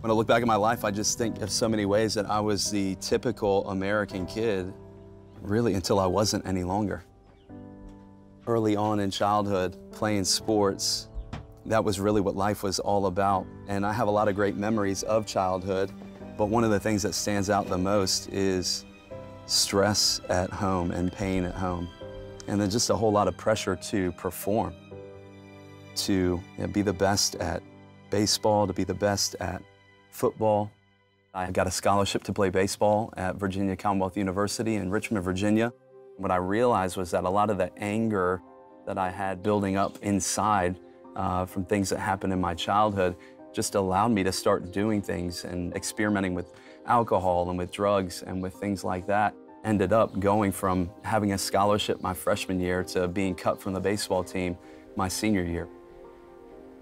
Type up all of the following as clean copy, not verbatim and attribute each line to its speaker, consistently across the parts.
Speaker 1: When I look back at my life, I just think of so many ways that I was the typical American kid, really until I wasn't any longer. Early on in childhood, playing sports, that was really what life was all about. And I have a lot of great memories of childhood, but one of the things that stands out the most is stress at home and pain at home. And then just a whole lot of pressure to perform, to be the best at baseball, to be the best at football. I got a scholarship to play baseball at Virginia Commonwealth University in Richmond, Virginia. What I realized was that a lot of the anger that I had building up inside from things that happened in my childhood just allowed me to start doing things and experimenting with alcohol and with drugs and with things like that. Ended up going from having a scholarship my freshman year to being cut from the baseball team my senior year.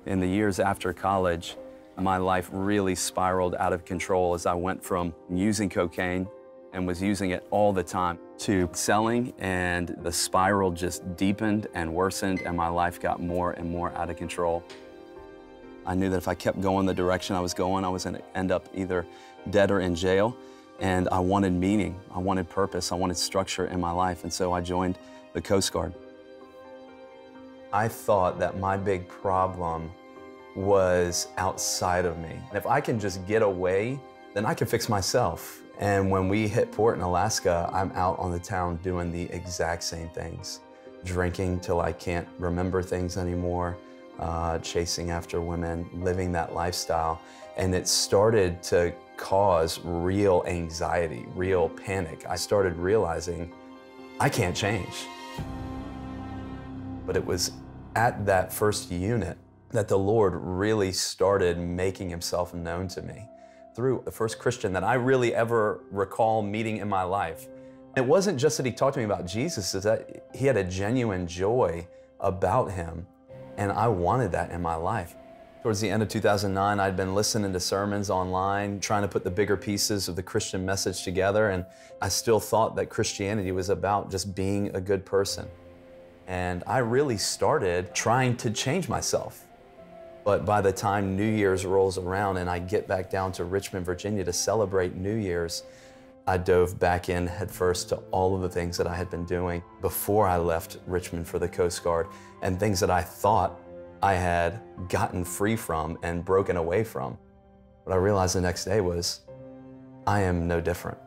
Speaker 1: In the years after college, my life really spiraled out of control as I went from using cocaine and was using it all the time to selling, and the spiral just deepened and worsened, and my life got more and more out of control. I knew that if I kept going the direction I was going, I was going to end up either dead or in jail, and I wanted meaning, I wanted purpose, I wanted structure in my life, and so I joined the Coast Guard. I thought that my big problem was outside of me. If I can just get away, then I can fix myself. And when we hit port in Alaska, I'm out on the town doing the exact same things. Drinking till I can't remember things anymore, chasing after women, living that lifestyle. And it started to cause real anxiety, real panic. I started realizing I can't change. But it was at that first unit that the Lord really started making himself known to me through the first Christian that I really ever recall meeting in my life. It wasn't just that he talked to me about Jesus, it's that he had a genuine joy about him, and I wanted that in my life. Towards the end of 2009, I'd been listening to sermons online, trying to put the bigger pieces of the Christian message together, and I still thought that Christianity was about just being a good person. And I really started trying to change myself. But by the time New Year's rolls around and I get back down to Richmond, Virginia to celebrate New Year's, I dove back in headfirst to all of the things that I had been doing before I left Richmond for the Coast Guard, and things that I thought I had gotten free from and broken away from. What I realized the next day was, I am no different.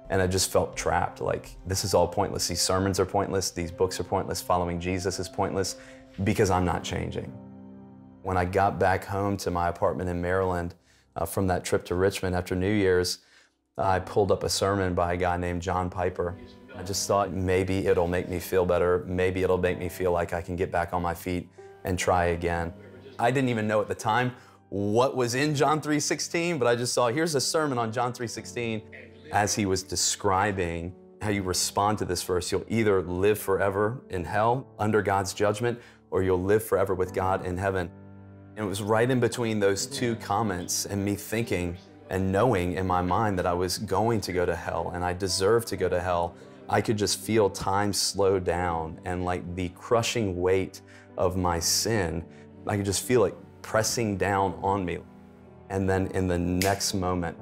Speaker 1: And I just felt trapped, like this is all pointless. These sermons are pointless, these books are pointless, following Jesus is pointless because I'm not changing. When I got back home to my apartment in Maryland from that trip to Richmond after New Year's, I pulled up a sermon by a guy named John Piper. I just thought maybe it'll make me feel better, maybe it'll make me feel like I can get back on my feet and try again. I didn't even know at the time what was in John 3:16, but I just saw, here's a sermon on John 3:16. As he was describing how you respond to this verse, you'll either live forever in hell under God's judgment, or you'll live forever with God in heaven. And it was right in between those two comments and me thinking and knowing in my mind that I was going to go to hell and I deserved to go to hell. I could just feel time slow down, and like the crushing weight of my sin, I could just feel it pressing down on me. And then in the next moment,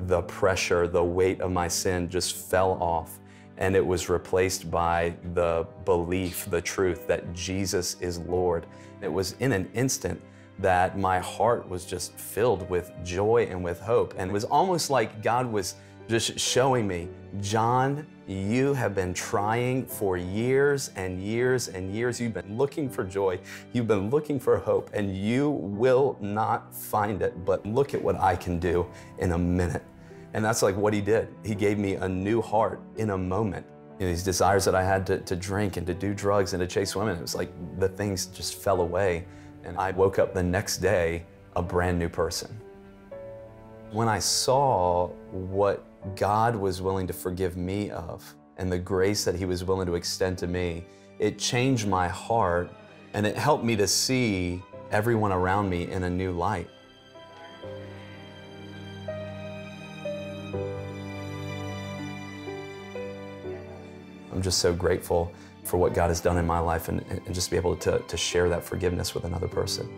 Speaker 1: the pressure, the weight of my sin just fell off, and it was replaced by the belief, the truth that Jesus is Lord. It was in an instant that my heart was just filled with joy and with hope. And it was almost like God was just showing me, John, you have been trying for years and years and years. You've been looking for joy. You've been looking for hope, and you will not find it. But look at what I can do in a minute. And that's like what he did. He gave me a new heart in a moment. You know, these desires that I had to drink and to do drugs and to chase women, it was like the things just fell away. And I woke up the next day a brand new person. When I saw what God was willing to forgive me of and the grace that he was willing to extend to me, it changed my heart, and it helped me to see everyone around me in a new light. I'm just so grateful for what God has done in my life, and just to be able to share that forgiveness with another person.